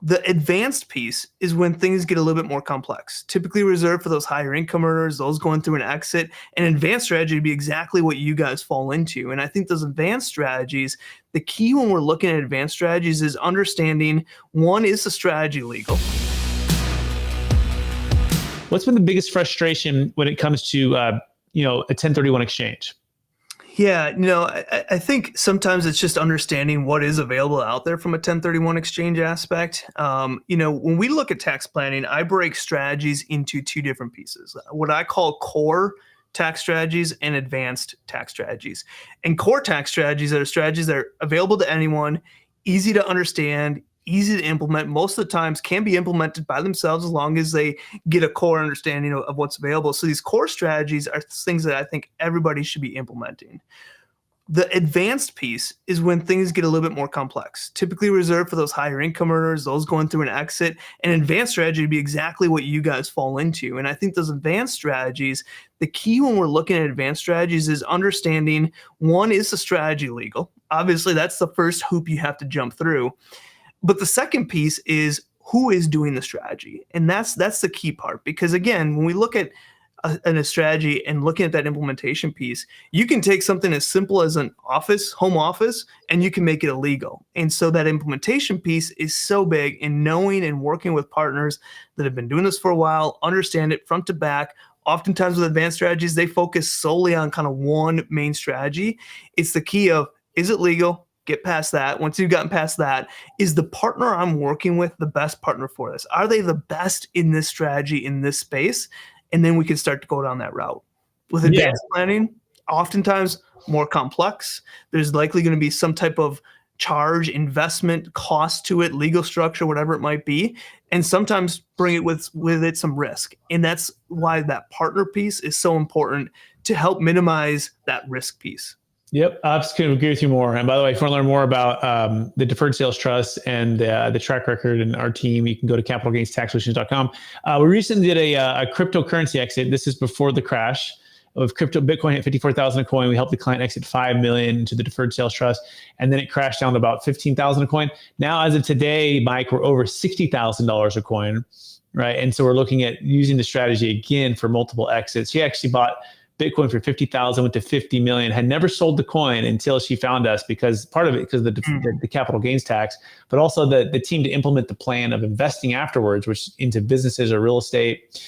The advanced piece is when things get a little bit more complex, typically reserved for those higher income earners, those going through an exit. An advanced strategy would be exactly what you guys fall into. And I think those advanced strategies, the key when we're looking at advanced strategies is understanding, one, is the strategy legal? What's been the biggest frustration when it comes to a 1031 exchange? Yeah, I think sometimes it's just understanding what is available out there from a 1031 exchange aspect. When we look at tax planning, I break strategies into two different pieces, what I call core tax strategies and advanced tax strategies. And core tax strategies are strategies that are available to anyone, easy to understand, easy to implement, most of the times can be implemented by themselves as long as they get a core understanding of what's available. So these core strategies are things that I think everybody should be implementing. The advanced piece is when things get a little bit more complex, typically reserved for those higher income earners, those going through an exit. An advanced strategy would be exactly what you guys fall into. And I think those advanced strategies, the key when we're looking at advanced strategies is understanding, one, is the strategy legal? Obviously, that's the first hoop you have to jump through. But the second piece is who is doing the strategy. And that's the key part. Because again, when we look at a strategy and looking at that implementation piece, you can take something as simple as an home office, and you can make it illegal. And so that implementation piece is so big in knowing and working with partners that have been doing this for a while, understand it front to back. Oftentimes with advanced strategies, they focus solely on kind of one main strategy. It's the key of, is it legal? Get past that. Once you've gotten past that, is the partner I'm working with the best partner for this? Are they the best in this strategy, in this space? And then we can start to go down that route. With advanced planning, oftentimes more complex. There's likely going to be some type of charge, investment, cost to it, legal structure, whatever it might be. And sometimes bring it with it some risk. And that's why that partner piece is so important to help minimize that risk piece. Yep, I just couldn't agree with you more. And by the way, if you want to learn more about the Deferred Sales Trust and the track record and our team, you can go to capitalgainstaxsolutions.com. We recently did a cryptocurrency exit. This is before the crash of crypto. Bitcoin at 54,000 a coin. We helped the client exit 5 million into the Deferred Sales Trust, and then it crashed down to about 15,000 a coin. Now, as of today, Mike, we're over $60,000 a coin, right? And so we're looking at using the strategy again for multiple exits. He actually bought Bitcoin for 50,000, went to 50 million, had never sold the coin until she found us, because part of it, because of the capital gains tax, but also the team to implement the plan of investing afterwards, which into businesses or real estate.